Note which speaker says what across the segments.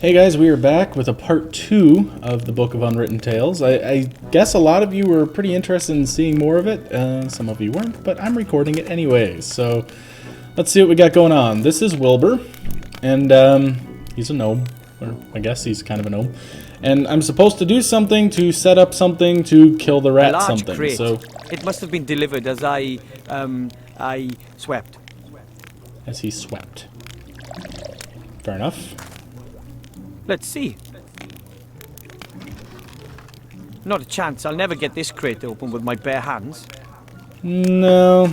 Speaker 1: Hey guys, we are back with a part 2 of the Book of Unwritten Tales. I guess a lot of you were pretty interested in seeing more of it. Some of you weren't, but I'm recording it anyways. So let's see what we got going on. This is Wilbur, and he's a gnome, or I guess he's kind of a gnome. And I'm supposed to do something to set up something to kill the rat something.
Speaker 2: Crate.
Speaker 1: So
Speaker 2: it must have been delivered as I swept.
Speaker 1: As he swept. Fair enough.
Speaker 2: Let's see. Not a chance. I'll never get this crate open with my bare hands.
Speaker 1: No.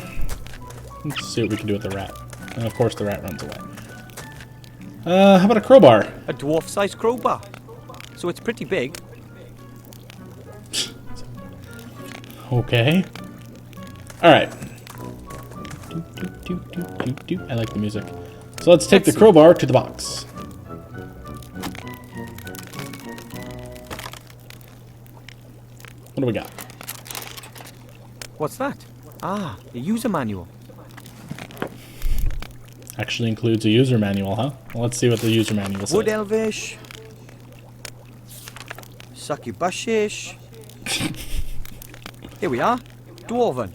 Speaker 1: Let's see what we can do with the rat. And of course the rat runs away. How about a crowbar?
Speaker 2: A dwarf-sized crowbar. So it's pretty big.
Speaker 1: Okay. Alright. I like the music. So let's take the crowbar to the box. What do we got?
Speaker 2: What's that? Ah, the user manual.
Speaker 1: Actually includes a user manual, huh? Well, let's see what the user manual says.
Speaker 2: Wood elvish. Succubushish. Here we are. Dwarven.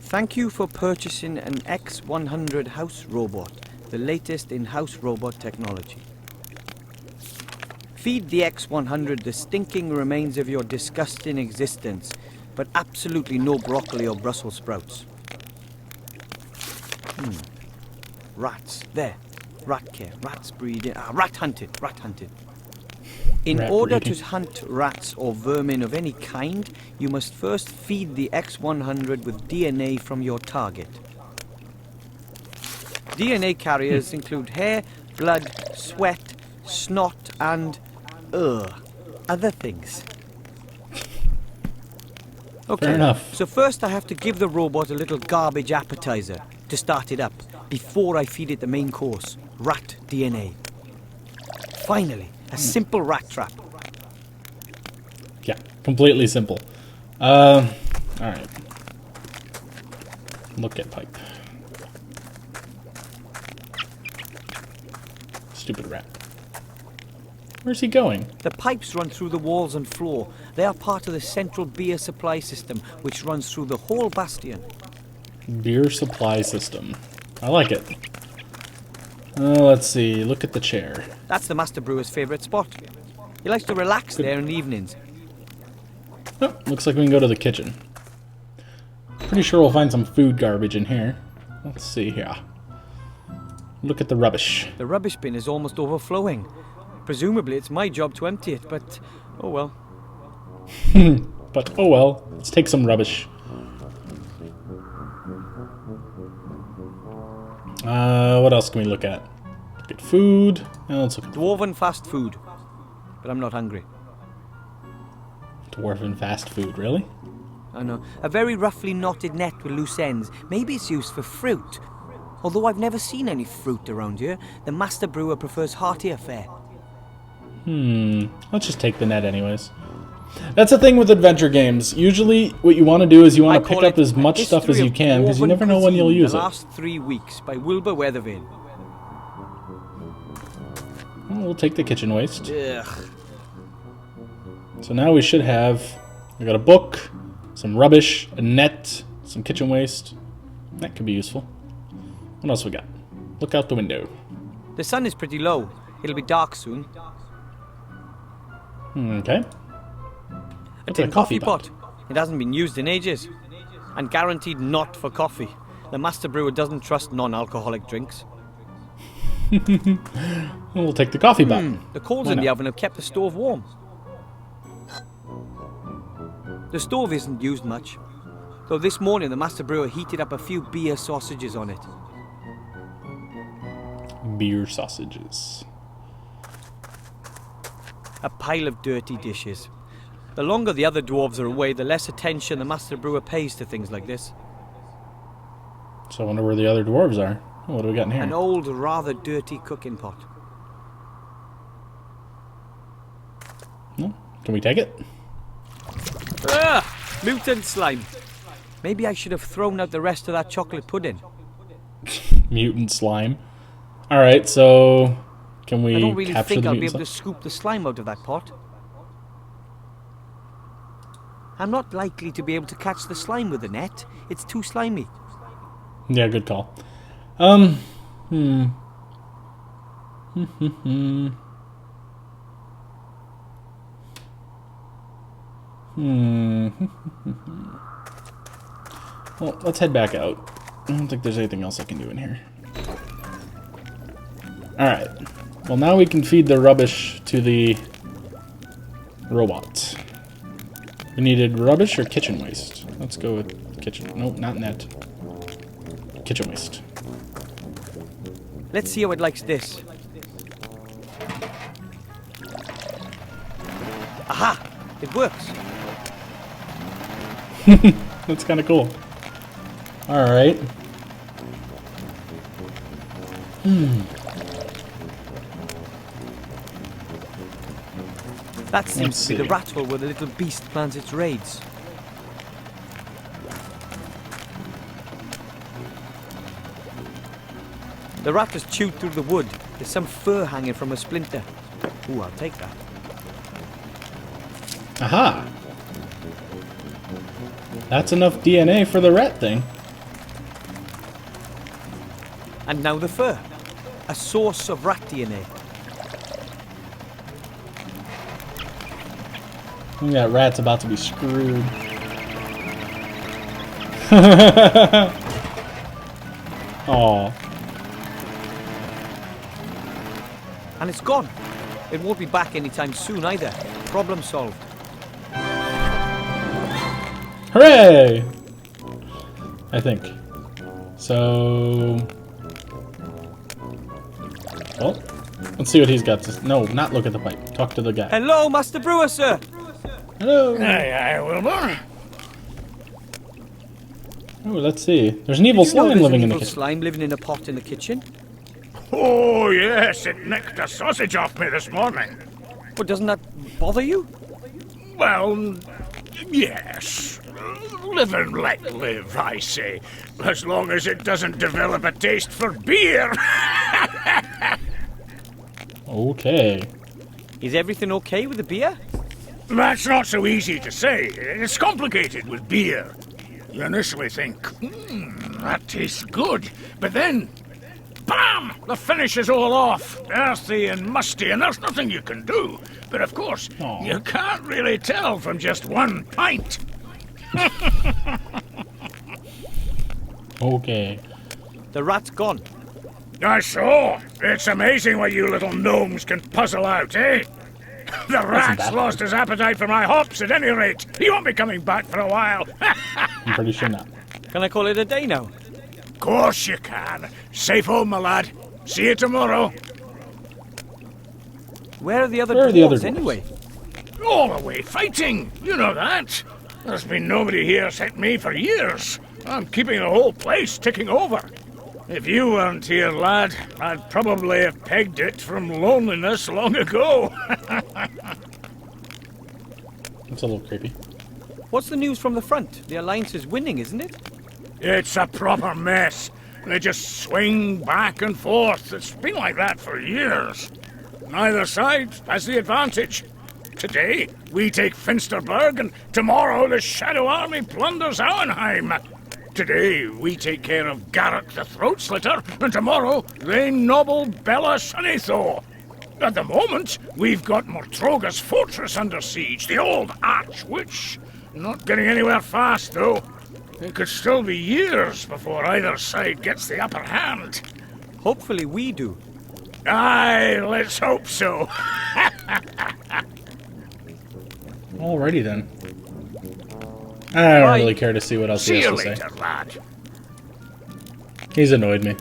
Speaker 2: Thank you for purchasing an X100 house robot, the latest in house robot technology. Feed the X100 the stinking remains of your disgusting existence, but absolutely no broccoli or Brussels sprouts. Rats. There. Rat care. Rats breeding. Rat hunted. Rat hunted. In order to hunt rats or vermin of any kind, you must first feed the X100 with DNA from your target. DNA carriers include hair, blood, sweat, snot, and other things. Okay,
Speaker 1: fair enough.
Speaker 2: So first I have to give the robot a little garbage appetizer to start it up before I feed it the main course, rat DNA. Finally, a simple rat trap.
Speaker 1: Yeah, completely simple. Alright. Look at pipe. Stupid rat. Where's he going?
Speaker 2: The pipes run through the walls and floor. They are part of the central beer supply system, which runs through the whole bastion.
Speaker 1: Beer supply system. I like it. Let's see. Look at the chair.
Speaker 2: That's the Master Brewer's favourite spot. He likes to relax there in the evenings.
Speaker 1: Oh, looks like we can go to the kitchen. Pretty sure we'll find some food garbage in here. Let's see here. Look at the rubbish.
Speaker 2: The rubbish bin is almost overflowing. Presumably it's my job to empty it, but oh well.
Speaker 1: But oh well. Let's take some rubbish. What else can we look at? Look at food. Let's look at
Speaker 2: Dwarven fast food. But I'm not hungry.
Speaker 1: Dwarven fast food, really?
Speaker 2: I know. A very roughly knotted net with loose ends. Maybe it's used for fruit. Although I've never seen any fruit around here, the Master Brewer prefers heartier fare.
Speaker 1: Let's just take the net anyways. That's the thing with adventure games. Usually what you want to do is you want to pick up as much stuff as you can, because you never know when you'll use it.
Speaker 2: The Last 3 Weeks by Wilbur Weatherville.
Speaker 1: Well, we'll take the kitchen waste.
Speaker 2: Ugh.
Speaker 1: So now we should have... We got a book, some rubbish, a net, some kitchen waste. That could be useful. What else we got? Look out the window.
Speaker 2: The sun is pretty low. It'll be dark soon.
Speaker 1: Okay.
Speaker 2: A tin coffee pot. It hasn't been used in ages. And guaranteed not for coffee. The Master Brewer doesn't trust non-alcoholic drinks.
Speaker 1: We'll take the coffee pot.
Speaker 2: The coals in the oven have kept the stove warm. The stove isn't used much. Though this morning the Master Brewer heated up a few beer sausages on it.
Speaker 1: Beer sausages.
Speaker 2: A pile of dirty dishes. The longer the other dwarves are away, the less attention the Master Brewer pays to things like this.
Speaker 1: So I wonder where the other dwarves are. Oh, what do we got in here?
Speaker 2: An old, rather dirty cooking pot.
Speaker 1: No? Can we take it?
Speaker 2: Mutant slime. Maybe I should have thrown out the rest of that chocolate pudding.
Speaker 1: Mutant slime. Alright, so Can we
Speaker 2: I don't really
Speaker 1: capture
Speaker 2: think
Speaker 1: the
Speaker 2: I'll be
Speaker 1: mutant
Speaker 2: able to
Speaker 1: slime?
Speaker 2: scoop the slime out of that pot. I'm not likely to be able to catch the slime with a net. It's too slimy.
Speaker 1: Yeah, good call. Well, let's head back out. I don't think there's anything else I can do in here. Alright. Well, now we can feed the rubbish to the robot. We needed rubbish or kitchen waste? Let's go with kitchen. Nope, not net. Kitchen waste.
Speaker 2: Let's see how it likes this. Aha! It works.
Speaker 1: That's kind of cool. Alright.
Speaker 2: That seems to be the
Speaker 1: see.
Speaker 2: rat hole where the little beast plans its raids. The rat has chewed through the wood. There's some fur hanging from a splinter. Ooh, I'll take that.
Speaker 1: Aha! That's enough DNA for the rat thing.
Speaker 2: And now the fur. A source of rat DNA.
Speaker 1: That rat's about to be screwed. Aw.
Speaker 2: And it's gone. It won't be back anytime soon either. Problem solved.
Speaker 1: Hooray! I think. So... Well, let's see what he's got to... No, not look at the pipe. Talk to the guy.
Speaker 2: Hello, Master Brewer, sir.
Speaker 1: Hello!
Speaker 3: Aye, aye, Wilbur.
Speaker 1: Oh, let's see. There's an evil
Speaker 2: Did you know
Speaker 1: slime
Speaker 2: there's
Speaker 1: living
Speaker 2: an
Speaker 1: in the
Speaker 2: evil
Speaker 1: kitchen.
Speaker 2: slime living in a pot in the kitchen?
Speaker 3: Oh, yes, it nicked a sausage off me this morning.
Speaker 2: But doesn't that bother you?
Speaker 3: Well, yes. Live and let live, I say. As long as it doesn't develop a taste for beer.
Speaker 1: Okay.
Speaker 2: Is everything okay with the beer?
Speaker 3: That's not so easy to say. It's complicated with beer. You initially think, that tastes good. But then, bam! The finish is all off. Earthy and musty, and there's nothing you can do. But of course,
Speaker 1: Aw.
Speaker 3: you can't really tell from just one pint.
Speaker 1: Okay.
Speaker 2: The rat's gone.
Speaker 3: I saw. It's amazing what you little gnomes can puzzle out, eh? The rat's
Speaker 1: bad.
Speaker 3: lost his appetite for my hops at any rate. He won't be coming back for a while.
Speaker 1: I'm pretty sure not.
Speaker 2: Can I call it a day now?
Speaker 3: Course you can. Safe home, my lad. See you tomorrow.
Speaker 2: Where are the other
Speaker 1: Where are the other
Speaker 2: dwarves
Speaker 1: dwarves?
Speaker 2: anyway?
Speaker 3: All away fighting. You know that. There's been nobody here except me for years. I'm keeping the whole place ticking over. If you weren't here, lad, I'd probably have pegged it from loneliness long ago.
Speaker 1: It's a little creepy.
Speaker 2: What's the news from the front? The Alliance is winning, isn't it?
Speaker 3: It's a proper mess. They just swing back and forth. It's been like that for years. Neither side has the advantage. Today, we take Finsterberg, and tomorrow the Shadow Army plunders Auenheim. Today, we take care of Garrett the Throat Slitter, and tomorrow, they nobble Bella Sunnithaw. At the moment, we've got Mortroga's fortress under siege, the old Archwitch. Not getting anywhere fast, though. It could still be years before either side gets the upper hand.
Speaker 2: Hopefully we do.
Speaker 3: Aye, let's hope so.
Speaker 1: Alrighty then. I don't
Speaker 2: Bye.
Speaker 1: really care to see what else he
Speaker 3: See
Speaker 1: has
Speaker 3: you
Speaker 1: to say.
Speaker 3: later, lad.
Speaker 1: He's annoyed me.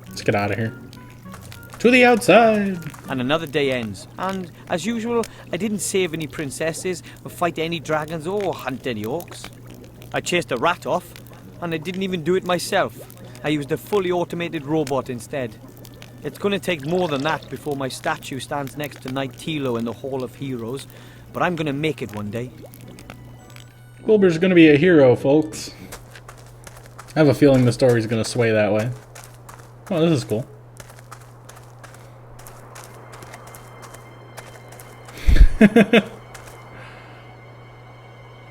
Speaker 1: Let's get out of here. To the outside!
Speaker 2: And another day ends. And, as usual, I didn't save any princesses, or fight any dragons, or hunt any orcs. I chased a rat off, and I didn't even do it myself. I used a fully automated robot instead. It's going to take more than that before my statue stands next to Knight Tilo in the Hall of Heroes, but I'm going to make it one day.
Speaker 1: Wilbur's gonna be a hero, folks. I have a feeling the story's gonna sway that way. Oh, this is cool.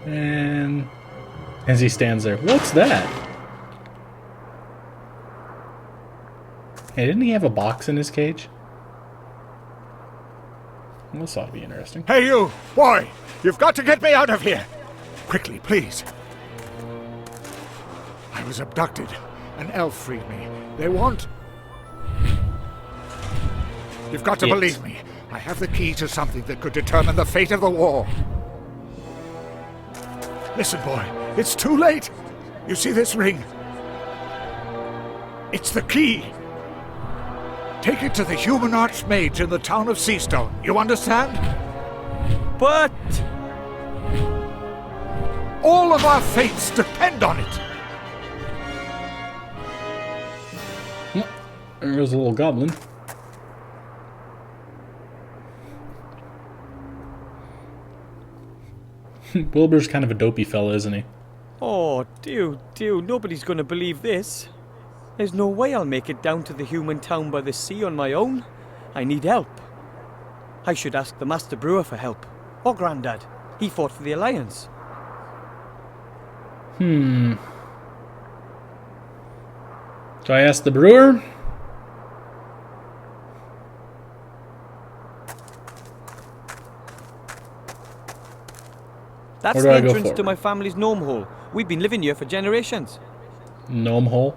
Speaker 1: And as he stands there, what's that? Hey, didn't he have a box in his cage? This ought to be interesting.
Speaker 3: Hey, you! Boy! You've got to get me out of here! Quickly, please. I was abducted. An elf freed me. They want... You've got to believe me. I have the key to something that could determine the fate of the war. Listen, boy. It's too late. You see this ring? It's the key. Take it to the human archmage in the town of Seastone. You understand?
Speaker 2: But...
Speaker 3: all of our fates depend on it.
Speaker 1: There's a little goblin. Wilbur's kind of a dopey fella, isn't he?
Speaker 2: Oh, dear, nobody's gonna believe this. There's no way I'll make it down to the human town by the sea on my own. I need help. I should ask the Master Brewer for help. Or Grandad. He fought for the Alliance.
Speaker 1: So I asked the brewer.
Speaker 2: That's the entrance to my family's gnome hole. We've been living here for generations.
Speaker 1: Gnome hole?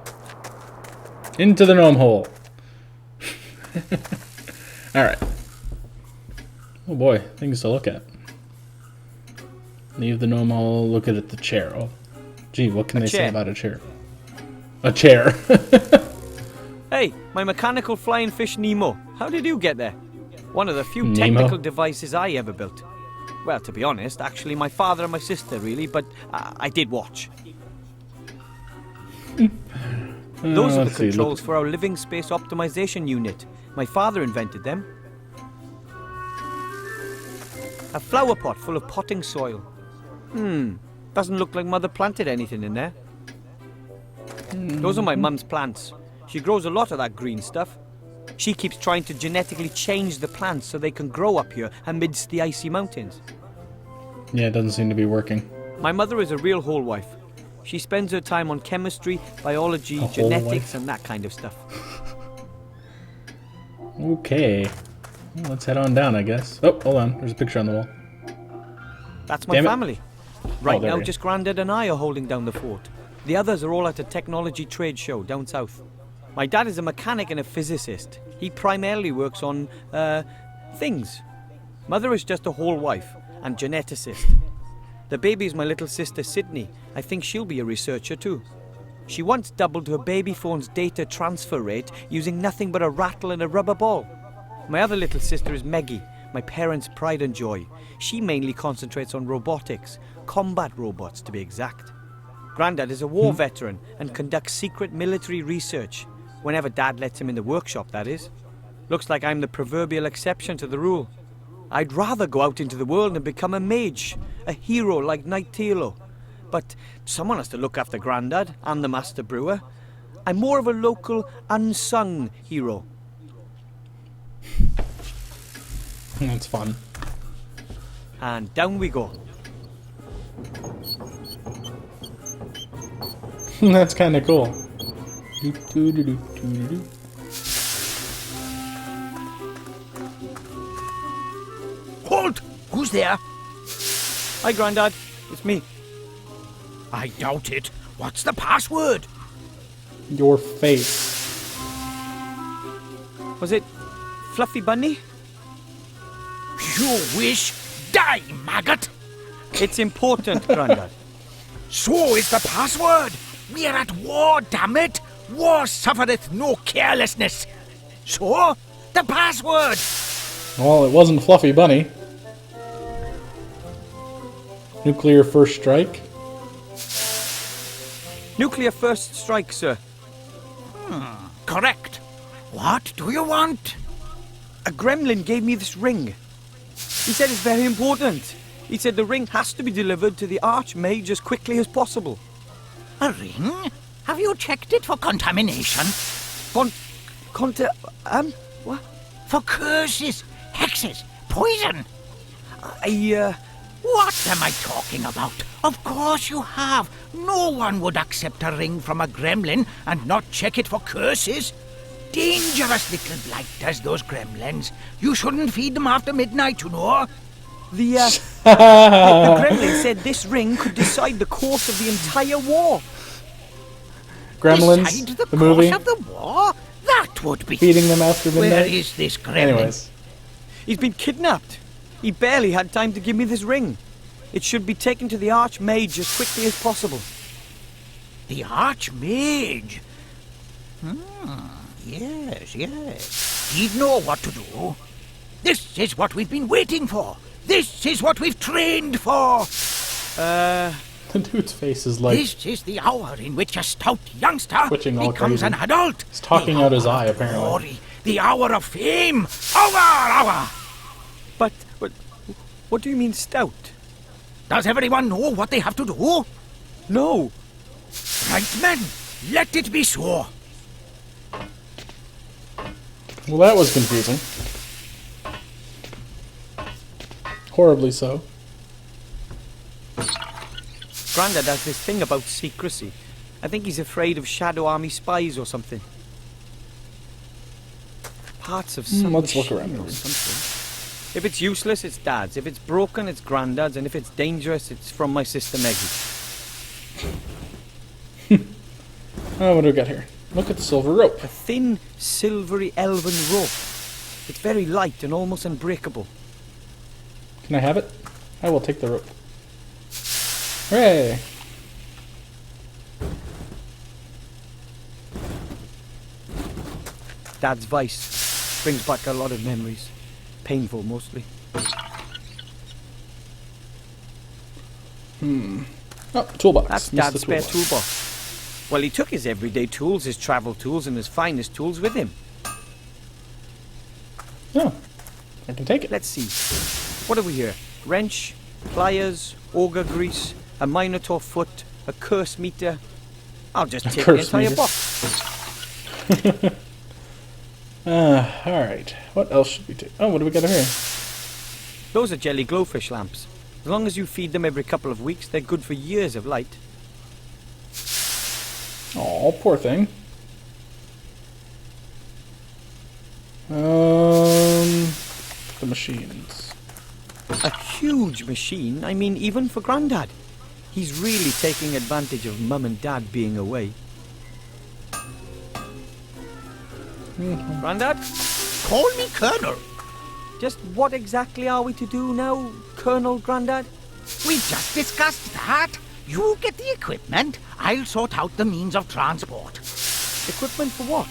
Speaker 1: Into the gnome hole. Alright. Oh boy, things to look at. Leave the gnome hole, look at the chair. Oh, gee, what can they say about a chair? A chair.
Speaker 2: Hey, my mechanical flying fish Nemo. How did you get there? One of the few
Speaker 1: Nemo?
Speaker 2: technical devices I ever built. Well, to be honest, actually my father and my sister really, but I did watch. Those are the controls for our living space optimization unit. My father invented them. A flower pot full of potting soil. Doesn't look like Mother planted anything in there. Those are my mum's plants. She grows a lot of that green stuff. She keeps trying to genetically change the plants so they can grow up here amidst the icy mountains.
Speaker 1: Yeah, it doesn't seem to be working.
Speaker 2: My mother is a real whole wife. She spends her time on chemistry, biology, genetics, and that kind of stuff.
Speaker 1: Okay. Well, let's head on down, I guess. Oh, hold on. There's a picture on the wall.
Speaker 2: That's my family. Right
Speaker 1: there
Speaker 2: now,
Speaker 1: we go.
Speaker 2: just Grandad and I are holding down the fort. The others are all at a technology trade show down south. My dad is a mechanic and a physicist. He primarily works on, things. Mother is just a whole wife and geneticist. The baby is my little sister Sydney. I think she'll be a researcher too. She once doubled her baby phone's data transfer rate using nothing but a rattle and a rubber ball. My other little sister is Meggie, my parents' pride and joy. She mainly concentrates on robotics, combat robots to be exact. Grandad is a war veteran and conducts secret military research. Whenever Dad lets him in the workshop, that is. Looks like I'm the proverbial exception to the rule. I'd rather go out into the world and become a mage, a hero like Knight Tilo. But someone has to look after Grandad and the Master Brewer. I'm more of a local, unsung hero.
Speaker 1: That's fun.
Speaker 2: And down we go.
Speaker 1: That's kind of cool. Do-do-do-do-do-do-do.
Speaker 3: Halt! Who's there?
Speaker 2: Hi, Grandad. It's me.
Speaker 3: I doubt it. What's the password?
Speaker 1: Your face.
Speaker 2: Was it Fluffy Bunny?
Speaker 3: You wish. Die, maggot!
Speaker 2: It's important, Grandad.
Speaker 3: So is the password. We're at war, damn it! War suffereth no carelessness. So, the password!
Speaker 1: Well, it wasn't Fluffy Bunny. Nuclear first strike.
Speaker 2: Nuclear first strike, sir.
Speaker 3: Correct. What do you want?
Speaker 2: A gremlin gave me this ring. He said it's very important. He said the ring has to be delivered to the Archmage as quickly as possible.
Speaker 3: A ring? Have you checked it for contamination?
Speaker 2: What?
Speaker 3: For curses, hexes, poison.
Speaker 4: What am I talking about? Of course you have. No one would accept a ring from a gremlin and not check it for curses. Dangerous little blighters, those gremlins. You shouldn't feed them after midnight, you know.
Speaker 2: The gremlin said this ring could decide the course of the entire war.
Speaker 1: Gremlins,
Speaker 4: Decide the
Speaker 1: the movie,
Speaker 4: course of the war? That would be...
Speaker 1: feeding them after midnight.
Speaker 4: Where is this gremlin?
Speaker 1: Anyways,
Speaker 2: He's been kidnapped. He barely had time to give me this ring. It should be taken to the Archmage as quickly as possible.
Speaker 4: The Archmage? Yes, yes. He'd know what to do. This is what we've been waiting for. This is what we've trained for.
Speaker 1: the dude's face is like
Speaker 4: This is the hour in which a stout youngster
Speaker 1: twitching all
Speaker 4: becomes
Speaker 1: crazy.
Speaker 4: an adult.
Speaker 1: He's talking
Speaker 4: The
Speaker 1: out his
Speaker 4: hour
Speaker 1: eye,
Speaker 4: of
Speaker 1: apparently.
Speaker 4: glory, the hour of fame. Hour!
Speaker 2: But what do you mean stout?
Speaker 4: Does everyone know what they have to do?
Speaker 2: No.
Speaker 4: Right, men. Let it be so.
Speaker 1: Well, that was confusing. Horribly so.
Speaker 2: Grandad has this thing about secrecy. I think he's afraid of Shadow Army spies or something. Parts of some
Speaker 1: let's look
Speaker 2: machine
Speaker 1: around.
Speaker 2: or something. If it's useless, it's Dad's. If it's broken, it's Grandad's. And if it's dangerous, it's from my sister Meggie.
Speaker 1: Oh, what do we got here? Look at the silver rope.
Speaker 2: A thin, silvery, elven rope. It's very light and almost unbreakable.
Speaker 1: Can I have it? I will take the rope. Hooray!
Speaker 2: Dad's vice brings back a lot of memories. Painful, mostly.
Speaker 1: Oh, toolbox.
Speaker 2: That's
Speaker 1: Missed
Speaker 2: Dad's
Speaker 1: the
Speaker 2: spare
Speaker 1: toolbox.
Speaker 2: toolbox. Well, he took his everyday tools, his travel tools, and his finest tools with him.
Speaker 1: Oh, I can take it.
Speaker 2: Let's see. What have we here? Wrench, pliers, ogre grease, a minotaur foot, a curse meter. I'll just take the
Speaker 1: curse
Speaker 2: entire
Speaker 1: meter.
Speaker 2: box.
Speaker 1: Alright. What else should we take? Oh, what do we got here?
Speaker 2: Those are jelly glowfish lamps. As long as you feed them every couple of weeks, they're good for years of light.
Speaker 1: Oh, poor thing. The machines.
Speaker 2: A huge machine, I mean, even for Grandad. He's really taking advantage of Mum and Dad being away. Grandad,
Speaker 4: Call me Colonel.
Speaker 2: just what exactly are we to do now, Colonel Grandad?
Speaker 4: We just discussed that. You get the equipment. I'll sort out the means of transport.
Speaker 2: Equipment for what?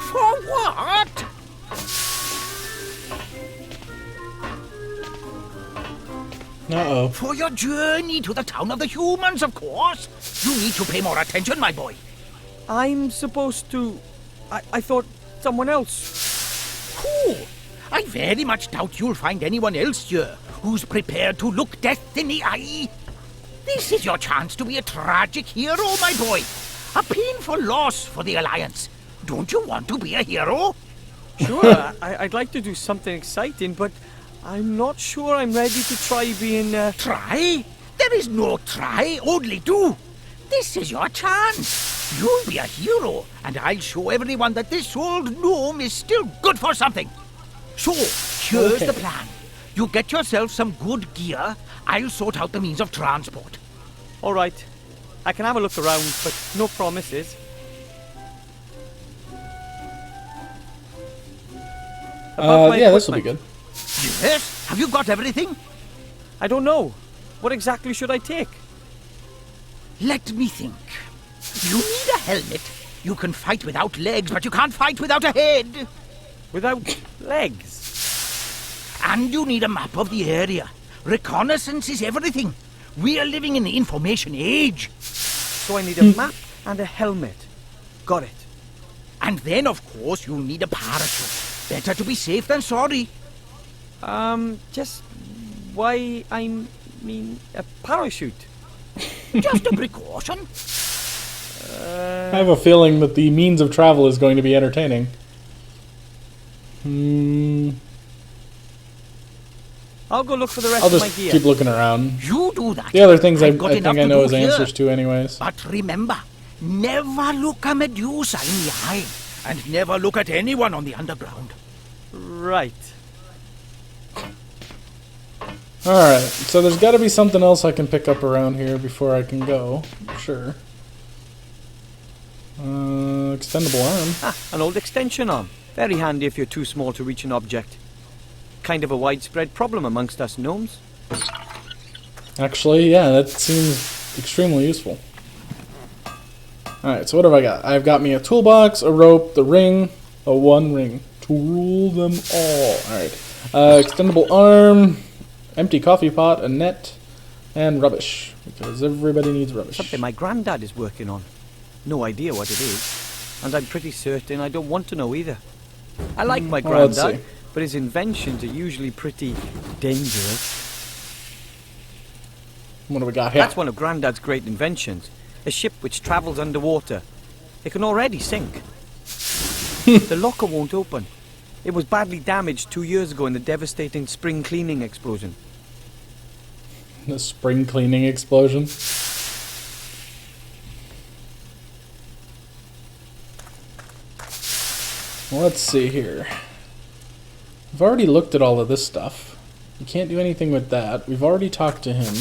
Speaker 4: For what?
Speaker 1: Uh-oh.
Speaker 4: For your journey to the town of the humans, of course. You need to pay more attention, my boy.
Speaker 2: I'm supposed to... I thought someone else.
Speaker 4: Who? I very much doubt you'll find anyone else here who's prepared to look death in the eye. This is your chance to be a tragic hero, my boy. A painful loss for the Alliance. Don't you want to be a hero?
Speaker 2: Sure, I'd like to do something exciting, but I'm not sure I'm ready to try being...
Speaker 4: Try? There is no try, only do. This is your chance. You'll be a hero, and I'll show everyone that this old gnome is still good for something. So, here's the plan. You get yourself some good gear. I'll sort out the means of transport.
Speaker 2: All right, I can have a look around, but no promises. About my
Speaker 1: yeah, this will be
Speaker 2: equipment.
Speaker 1: good.
Speaker 4: Yes? Have you got everything?
Speaker 2: I don't know. What exactly should I take?
Speaker 4: Let me think. You need a helmet. You can fight without legs, but you can't fight without a head.
Speaker 2: Without legs?
Speaker 4: And you need a map of the area. Reconnaissance is everything. We are living in the information age.
Speaker 2: So I need a map and a helmet. Got it.
Speaker 4: And then, of course, you'll need a parachute. Better to be safe than sorry.
Speaker 2: Just why I mean a parachute.
Speaker 4: Just a precaution.
Speaker 1: I have a feeling that the means of travel is going to be entertaining.
Speaker 2: I'll go look for the rest
Speaker 1: I'll
Speaker 2: of my
Speaker 1: just
Speaker 2: gear.
Speaker 1: keep looking around.
Speaker 4: You do that.
Speaker 1: The other things I
Speaker 4: I've got
Speaker 1: think
Speaker 4: enough
Speaker 1: I
Speaker 4: to
Speaker 1: know
Speaker 4: do
Speaker 1: his
Speaker 4: here.
Speaker 1: answers to anyways.
Speaker 4: But remember, never look a Medusa in the eye. And never look at anyone on the underground.
Speaker 2: Right.
Speaker 1: Alright, so there's got to be something else I can pick up around here before I can go. Sure. Extendable arm.
Speaker 2: Ah, an old extension arm. Very handy if you're too small to reach an object. Kind of a widespread problem amongst us gnomes.
Speaker 1: Actually, yeah, that seems extremely useful. Alright, so what have I got? I've got me a toolbox, a rope, the ring, a one ring. To rule them all. Alright. Extendable arm, empty coffee pot, a net, and rubbish. Because everybody needs rubbish.
Speaker 2: Something my granddad is working on. No idea what it is. And I'm pretty certain I don't want to know either. I like my
Speaker 1: Well, let's
Speaker 2: granddad,
Speaker 1: see.
Speaker 2: but his inventions are usually pretty dangerous.
Speaker 1: What do we got here?
Speaker 2: That's one of Grandad's great inventions. A ship which travels underwater. It can already sink. The locker won't open. It was badly damaged 2 years ago in the devastating spring cleaning explosion.
Speaker 1: The spring cleaning explosion. Well, let's see here. I've already looked at all of this stuff. We can't do anything with that. We've already talked to him.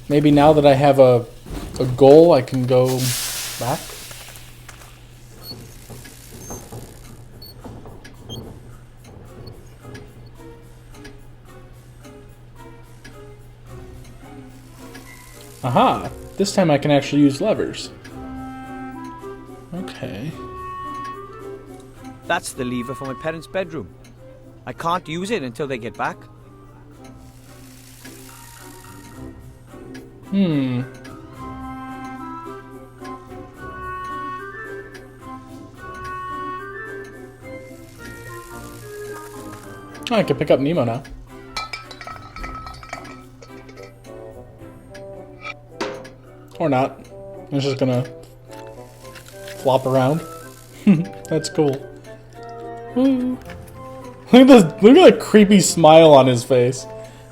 Speaker 1: Maybe now that I have a goal, I can go back. Aha! This time I can actually use levers. Okay.
Speaker 2: That's the lever for my parents' bedroom. I can't use it until they get back.
Speaker 1: Oh, I can pick up Nemo now. Or not. It's just gonna flop around. That's cool. Woo. Look at this! Look at that creepy smile on his face.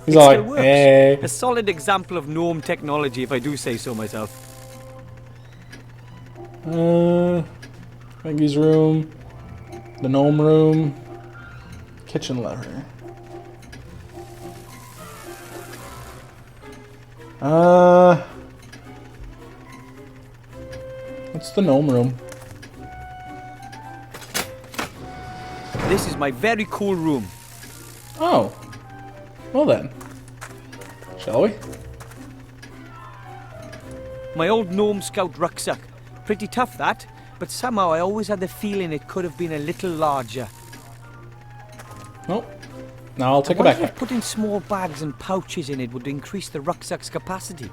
Speaker 1: He's
Speaker 2: It
Speaker 1: all
Speaker 2: still
Speaker 1: like,
Speaker 2: works.
Speaker 1: "Hey."
Speaker 2: A solid example of gnome technology, if I do say so myself.
Speaker 1: Maggie's room, the gnome room, kitchen lever. What's the gnome room?
Speaker 2: This is my very cool room.
Speaker 1: Oh. Well then. Shall we?
Speaker 2: My old gnome scout rucksack. Pretty tough that, but somehow I always had the feeling it could have been a little larger.
Speaker 1: Nope. Now I'll take
Speaker 2: I
Speaker 1: it
Speaker 2: wonder
Speaker 1: back.
Speaker 2: if putting small bags and pouches in it would increase the rucksack's capacity.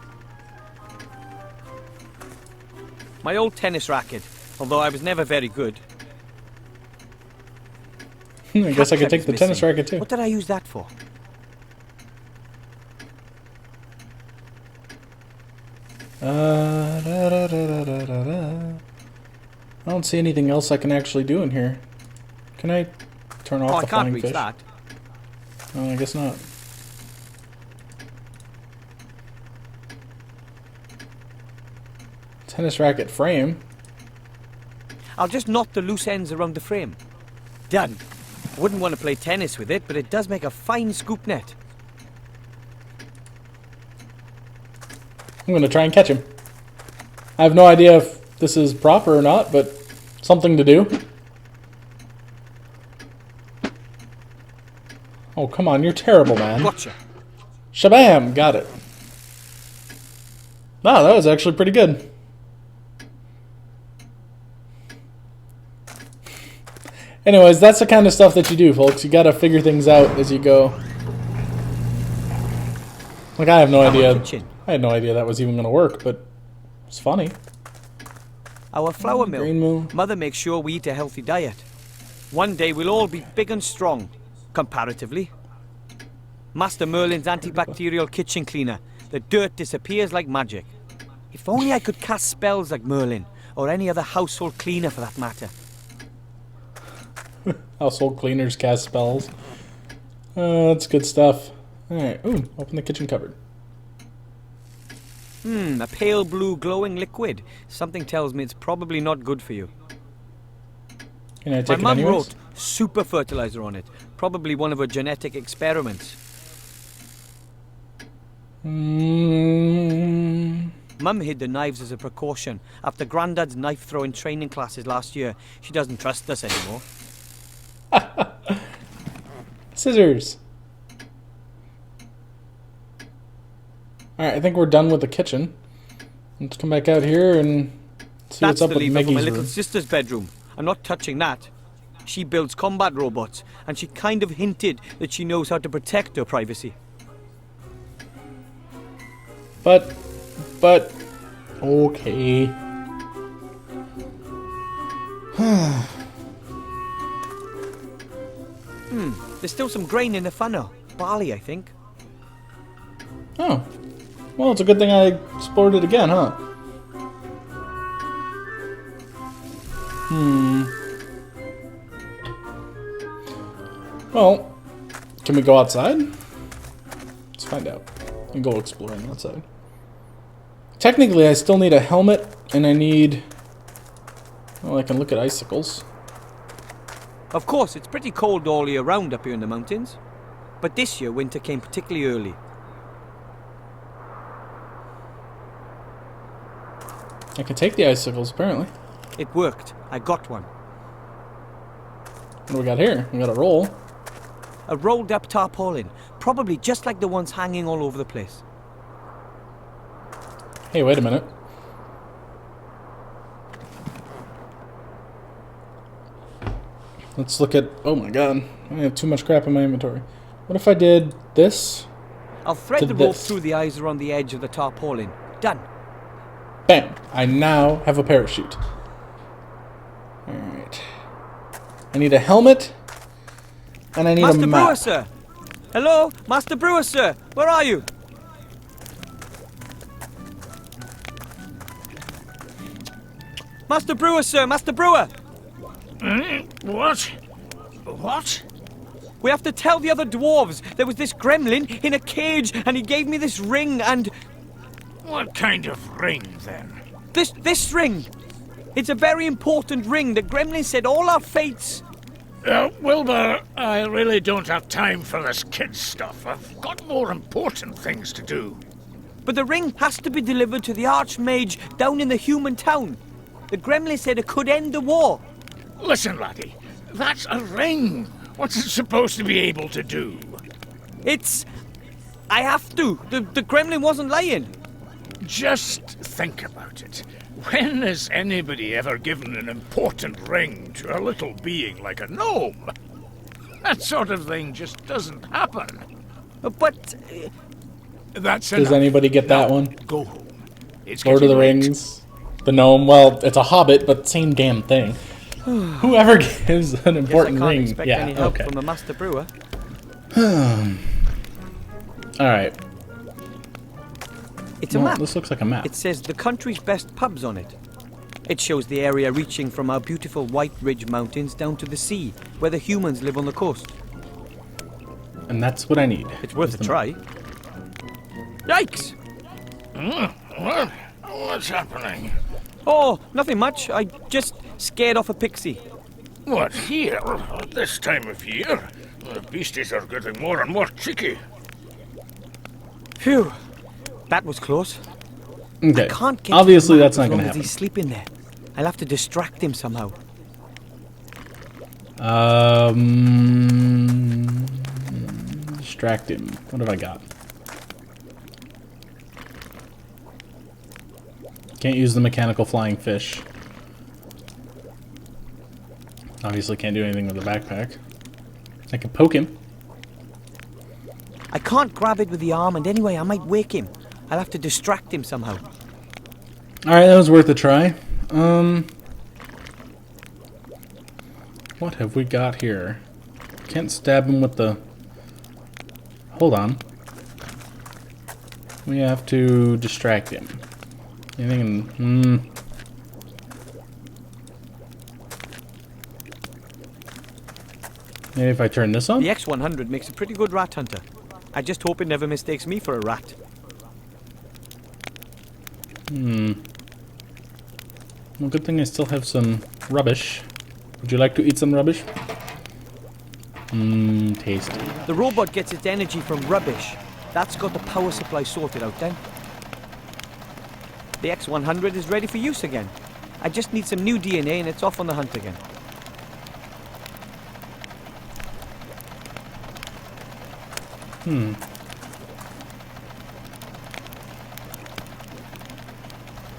Speaker 2: My old tennis racket, although I was never very good.
Speaker 1: I guess I could
Speaker 2: Cap
Speaker 1: take
Speaker 2: is
Speaker 1: the tennis
Speaker 2: missing.
Speaker 1: racket too.
Speaker 2: What did I use that for?
Speaker 1: I don't see anything else I can actually do in here. Can I turn off
Speaker 2: Oh, I
Speaker 1: the
Speaker 2: can't
Speaker 1: flying
Speaker 2: reach
Speaker 1: fish?
Speaker 2: that.
Speaker 1: Oh, I guess not. Tennis racket frame.
Speaker 2: I'll just knot the loose ends around the frame. Done. I wouldn't want to play tennis with it, but it does make a fine scoop net.
Speaker 1: I'm gonna try and catch him. I have no idea if this is proper or not, but something to do. Oh, come on, you're terrible, man.
Speaker 2: Gotcha.
Speaker 1: Shabam! Got it. Wow, that was actually pretty good. Anyways, that's the kind of stuff that you do, folks. You gotta figure things out as you go. Like, I have no idea.
Speaker 2: Kitchen.
Speaker 1: I had no idea that was even gonna work, but it's funny.
Speaker 2: Our flour
Speaker 1: Grain
Speaker 2: mill.
Speaker 1: mill.
Speaker 2: Mother makes sure we eat a healthy diet. One day we'll all be big and strong, comparatively. Master Merlin's antibacterial kitchen cleaner. The dirt disappears like magic. If only I could cast spells like Merlin, or any other household cleaner for that matter.
Speaker 1: Household cleaners cast spells. Oh, that's good stuff. Alright, ooh, open the kitchen cupboard.
Speaker 2: A pale blue glowing liquid. Something tells me it's probably not good for you.
Speaker 1: Can I
Speaker 2: My
Speaker 1: take it
Speaker 2: mum
Speaker 1: anyways?
Speaker 2: wrote super fertilizer on it. Probably one of her genetic experiments. Mum hid the knives as a precaution. After Grandad's knife-throwing training classes last year, she doesn't trust us anymore.
Speaker 1: Scissors. Alright, I think we're done with the kitchen. Let's come back out here and see
Speaker 2: That's
Speaker 1: what's up
Speaker 2: the
Speaker 1: with
Speaker 2: lever for my
Speaker 1: Maggie's
Speaker 2: little
Speaker 1: room.
Speaker 2: sister's bedroom. I'm not touching that. She builds combat robots, and she kind of hinted that she knows how to protect her privacy.
Speaker 1: But, okay.
Speaker 2: There's still some grain in the funnel. Barley, I think.
Speaker 1: Oh. Well, it's a good thing I explored it again, huh? Well, can we go outside? Let's find out. And go exploring outside. Technically, I still need a helmet, and I need... Well, I can look at icicles.
Speaker 2: Of course, it's pretty cold all year round up here in the mountains. But this year, winter came particularly early.
Speaker 1: I can take the icicles, apparently.
Speaker 2: It worked. I got one.
Speaker 1: What do we got here? We got a roll.
Speaker 2: A rolled up tarpaulin. Probably just like the ones hanging all over the place.
Speaker 1: Hey, wait a minute. Let's look at... Oh my god. I have too much crap in my inventory. What if I did this?
Speaker 2: I'll thread
Speaker 1: To
Speaker 2: the rope
Speaker 1: this.
Speaker 2: through the eyes around the edge of the tarpaulin. Done.
Speaker 1: Bam! I now have a parachute. Alright. I need a helmet. And I need
Speaker 2: Master
Speaker 1: a
Speaker 2: Brewer,
Speaker 1: map.
Speaker 2: sir! Hello? Master Brewer, sir! Where are you? Master Brewer, sir! Master Brewer!
Speaker 3: What? What?
Speaker 2: We have to tell the other dwarves there was this gremlin in a cage and he gave me this ring and...
Speaker 3: What kind of ring, then?
Speaker 2: This ring! It's a very important ring. The gremlin said all our fates...
Speaker 3: Wilbur, I really don't have time for this kid stuff. I've got more important things to do.
Speaker 2: But the ring has to be delivered to the Archmage down in the human town. The gremlin said it could end the war.
Speaker 3: Listen, laddie, that's a ring. What's it supposed to be able to do?
Speaker 2: It's... I have to. The gremlin wasn't lying.
Speaker 3: Just think about it. When has anybody ever given an important ring to a little being like a gnome? That sort of thing just doesn't happen.
Speaker 2: But...
Speaker 3: That's
Speaker 1: Does
Speaker 3: enough.
Speaker 1: anybody get that
Speaker 3: Now,
Speaker 1: one?
Speaker 3: Go home. It's
Speaker 1: Lord of the
Speaker 3: getting late.
Speaker 1: Rings. The gnome. Well, it's a hobbit, but same damn thing. Whoever gives an
Speaker 2: Guess I
Speaker 1: important
Speaker 2: can't
Speaker 1: ring.
Speaker 2: expect
Speaker 1: Yeah,
Speaker 2: any help
Speaker 1: okay.
Speaker 2: from the Master Brewer.
Speaker 1: Alright.
Speaker 2: It's a
Speaker 1: Well,
Speaker 2: map.
Speaker 1: this looks like a map.
Speaker 2: It says the country's best pubs on it. It shows the area reaching from our beautiful White Ridge Mountains down to the sea, where the humans live on the coast.
Speaker 1: And that's what I need.
Speaker 2: It's worth
Speaker 1: Is
Speaker 2: a
Speaker 1: the
Speaker 2: try. Yikes!
Speaker 3: What? What's happening?
Speaker 2: Oh, nothing much. I just scared off a pixie.
Speaker 3: What, here? At this time of year? The beasties are getting more and more cheeky.
Speaker 2: Phew. That was close.
Speaker 1: Okay.
Speaker 2: Can't get
Speaker 1: Obviously,
Speaker 2: to the map
Speaker 1: that's not
Speaker 2: as
Speaker 1: going
Speaker 2: long
Speaker 1: to
Speaker 2: as
Speaker 1: happen.
Speaker 2: he's sleeping there. I'll have to distract him somehow.
Speaker 1: Distract him. What have I got? Can't use the mechanical flying fish. Obviously can't do anything with the backpack. I can poke him.
Speaker 2: I can't grab it with the arm, and anyway, I might wake him. I'll have to distract him somehow.
Speaker 1: Alright, that was worth a try. What have we got here? Can't stab him with the... Hold on. We have to distract him. Anything in... Maybe if I turn this on?
Speaker 2: The X100 makes a pretty good rat hunter. I just hope it never mistakes me for a rat.
Speaker 1: Well, good thing I still have some rubbish. Would you like to eat some rubbish? Tasty.
Speaker 2: The robot gets its energy from rubbish. That's got the power supply sorted out then. The X100 is ready for use again. I just need some new DNA and it's off on the hunt again.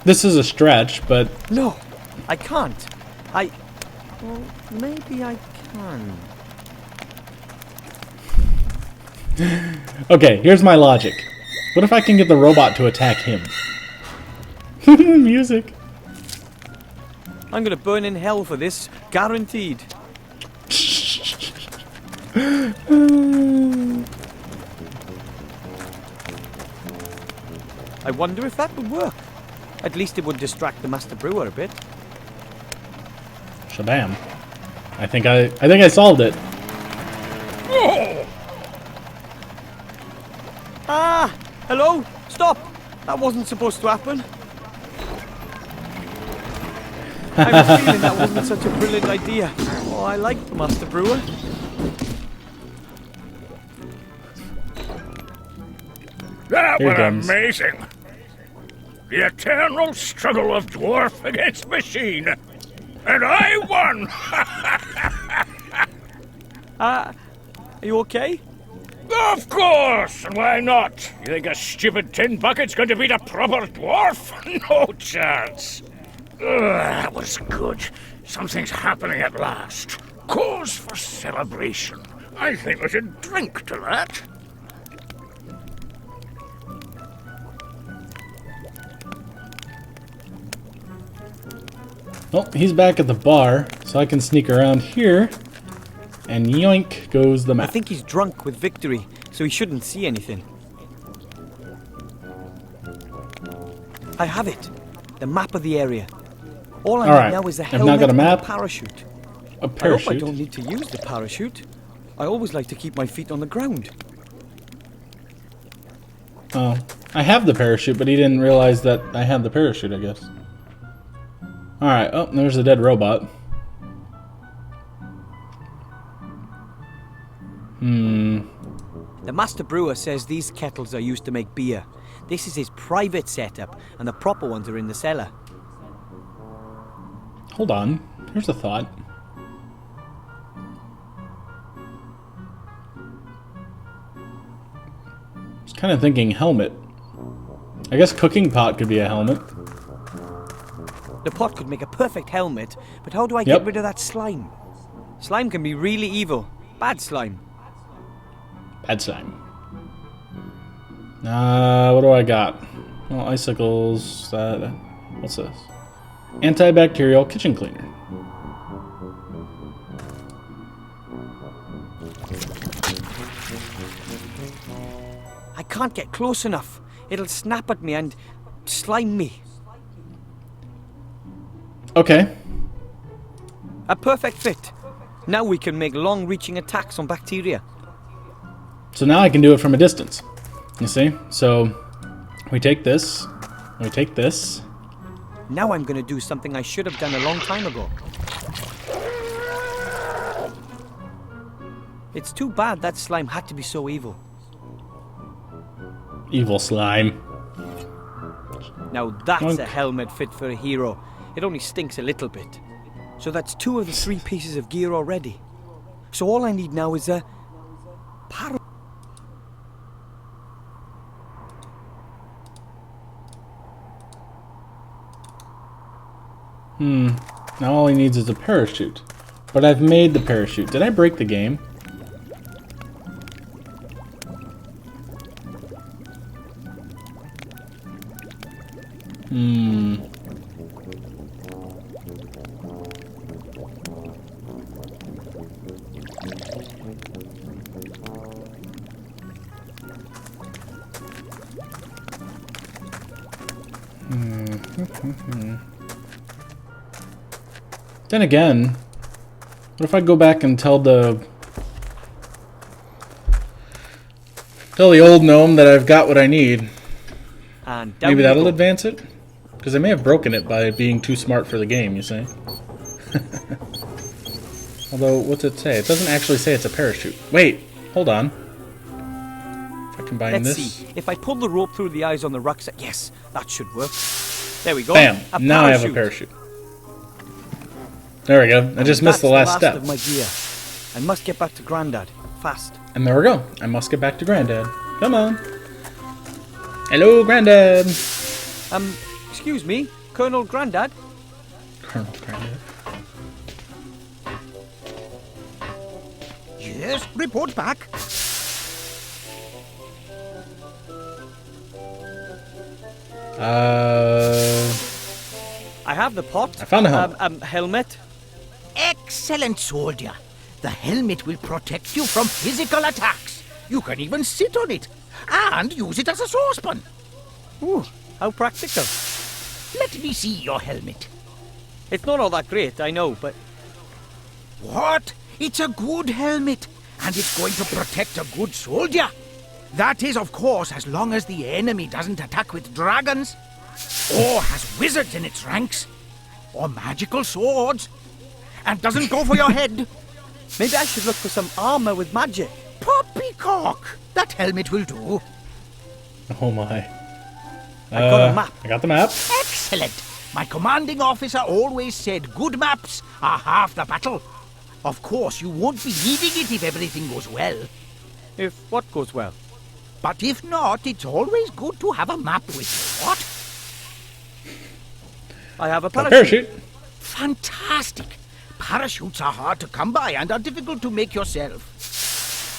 Speaker 1: This is a stretch, but...
Speaker 2: No, I can't. Well, maybe I can.
Speaker 1: Okay, here's my logic. What if I can get the robot to attack him? Music.
Speaker 2: I'm gonna burn in hell for this, guaranteed. I wonder if that would work. At least it would distract the Master Brewer a bit.
Speaker 1: Shabam. I think I solved it.
Speaker 3: Oh!
Speaker 2: Ah! Hello? Stop! That wasn't supposed to happen. I have a feeling that wasn't such a brilliant idea. Oh, I like the Master Brewer.
Speaker 3: That
Speaker 1: Here
Speaker 3: was
Speaker 1: comes.
Speaker 3: amazing. The eternal struggle of dwarf against machine. And I won!
Speaker 2: Are you okay?
Speaker 3: Of course! And why not? You think a stupid tin bucket's going to beat a proper dwarf? No chance. That was good. Something's happening at last. Cause for celebration. I think we should drink to that.
Speaker 1: Oh, he's back at the bar, so I can sneak around here. And yoink goes the
Speaker 2: I
Speaker 1: map.
Speaker 2: think he's drunk with victory, so he shouldn't see anything. I have it. The map of the area. All I
Speaker 1: All right.
Speaker 2: need now is a
Speaker 1: I've now
Speaker 2: helmet
Speaker 1: got a
Speaker 2: and
Speaker 1: map.
Speaker 2: a parachute.
Speaker 1: A
Speaker 2: I hope I
Speaker 1: parachute.
Speaker 2: don't need to use the parachute. I always like to keep my feet on the ground.
Speaker 1: Oh, I have the parachute, but he didn't realize that I had the parachute, I guess. Alright, oh, there's a dead robot.
Speaker 2: The Master Brewer says these kettles are used to make beer. This is his private setup, and the proper ones are in the cellar.
Speaker 1: Hold on, here's a thought. I was kind of thinking helmet. I guess cooking pot could be a helmet.
Speaker 2: The pot could make a perfect helmet, but how do I
Speaker 1: Yep.
Speaker 2: get rid of that slime? Slime can be really evil. Bad slime.
Speaker 1: Bad slime. What do I got? Well, icicles. What's this? Antibacterial kitchen cleaner.
Speaker 2: I can't get close enough. It'll snap at me and slime me.
Speaker 1: Okay.
Speaker 2: A perfect fit. Now we can make long-reaching attacks on bacteria.
Speaker 1: So now I can do it from a distance. You see? So we take this. We take this.
Speaker 2: Now I'm going to do something I should have done a long time ago. It's too bad that slime had to be so evil.
Speaker 1: Evil slime.
Speaker 2: Now that's
Speaker 1: Monk.
Speaker 2: a helmet fit for a hero. It only stinks a little bit. So that's 2 of the 3 pieces of gear already. So all I need now is a parachute.
Speaker 1: Now all he needs is a parachute. But I've made the parachute. Did I break the game? Then again, what if I go back and tell the Tell the old gnome that I've got what I need.
Speaker 2: And down
Speaker 1: Maybe
Speaker 2: you
Speaker 1: that'll
Speaker 2: go.
Speaker 1: advance it? Because I may have broken it by being too smart for the game, you see? Although, what's it say? It doesn't actually say it's a parachute. Wait, hold on. If I combine
Speaker 2: Let's
Speaker 1: this...
Speaker 2: see. If I pull the rope through the eyes on the rucksack, yes, that should work. There we go.
Speaker 1: Bam!
Speaker 2: A
Speaker 1: Now I have a
Speaker 2: parachute.
Speaker 1: parachute. There we go. I just missed the last step.
Speaker 2: Of my gear. I must get back to Grandad. Fast.
Speaker 1: And there we go. I must get back to Granddad. Come on. Hello, Granddad.
Speaker 2: Excuse me, Colonel Grandad?
Speaker 1: Colonel Granddad.
Speaker 4: Yes, report back.
Speaker 2: I have the pot.
Speaker 1: I found a helmet.
Speaker 2: Helmet.
Speaker 4: Excellent, soldier. The helmet will protect you from physical attacks. You can even sit on it and use it as a saucepan.
Speaker 2: Ooh, how practical.
Speaker 4: Let me see your helmet.
Speaker 2: It's not all that great, I know, but
Speaker 4: What? It's a good helmet, and it's going to protect a good soldier. That is, of course, as long as the enemy doesn't attack with dragons, or has wizards in its ranks, or magical swords, and doesn't go for your head.
Speaker 2: maybe I should look for some armor with magic.
Speaker 4: Poppycock! That helmet will do.
Speaker 1: Oh my.
Speaker 2: I got a map.
Speaker 1: I got the map.
Speaker 4: Excellent! My commanding officer always said good maps are half the battle. Of course, you won't be needing it if everything goes well.
Speaker 2: If what goes well?
Speaker 4: But if not, it's always good to have a map with you. What?
Speaker 2: I have a
Speaker 1: Got a
Speaker 2: parachute.
Speaker 1: parachute.
Speaker 4: Fantastic! Parachutes are hard to come by and are difficult to make yourself.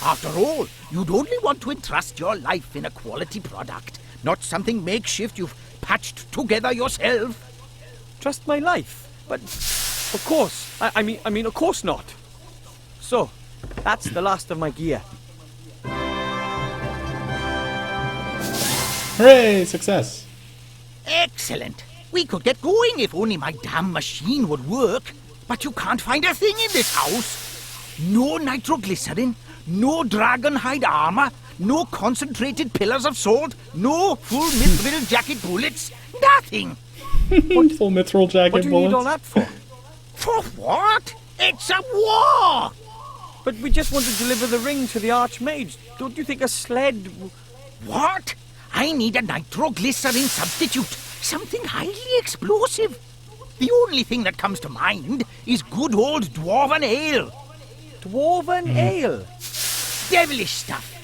Speaker 4: After all, you'd only want to entrust your life in a quality product, not something makeshift you've patched together yourself.
Speaker 2: Trust my life. But of course. I mean of course not. So, that's the last of my gear.
Speaker 1: Hooray! Success.
Speaker 4: Excellent! We could get going if only my damn machine would work. But you can't find a thing in this house. No nitroglycerin, no dragon hide armor, no concentrated pillars of salt, no full mithril jacket bullets, nothing.
Speaker 1: Full mithril jacket
Speaker 2: What do you
Speaker 1: bullets.
Speaker 2: need all that for?
Speaker 4: For what? It's a war!
Speaker 2: But we just want to deliver the ring to the Archmage. Don't you think a sled...
Speaker 4: What? I need a nitroglycerin substitute. Something highly explosive. The only thing that comes to mind is good old dwarven ale.
Speaker 2: Dwarven ale?
Speaker 4: Devilish stuff.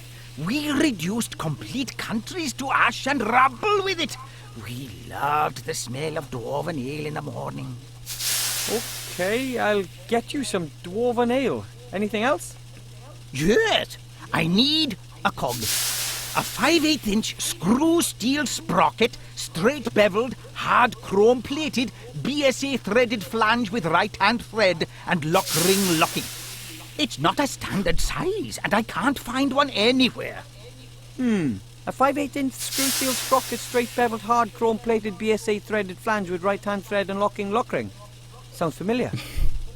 Speaker 4: We reduced complete countries to ash and rubble with it. We loved the smell of dwarven ale in the morning.
Speaker 2: Okay, I'll get you some dwarven ale. Anything else?
Speaker 4: Yes, I need a cog. A 5/8-inch screw steel sprocket, straight beveled, hard chrome plated, BSA threaded flange with right-hand thread and lock ring locking. It's not a standard size, and I can't find one anywhere.
Speaker 2: A 5/8-inch screw steel sprocket, straight beveled, hard chrome plated BSA threaded flange with right hand thread and locking lock ring. Sounds familiar.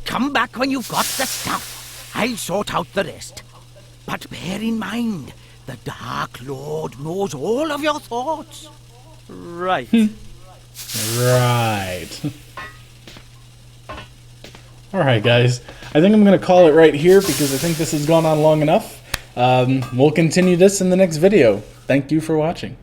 Speaker 4: Come back when you've got the stuff. I'll sort out the rest. But bear in mind, the Dark Lord knows all of your thoughts.
Speaker 2: Right.
Speaker 1: Right. Alright, guys. I think I'm going to call it right here because I think this has gone on long enough. We'll continue this in the next video. Thank you for watching.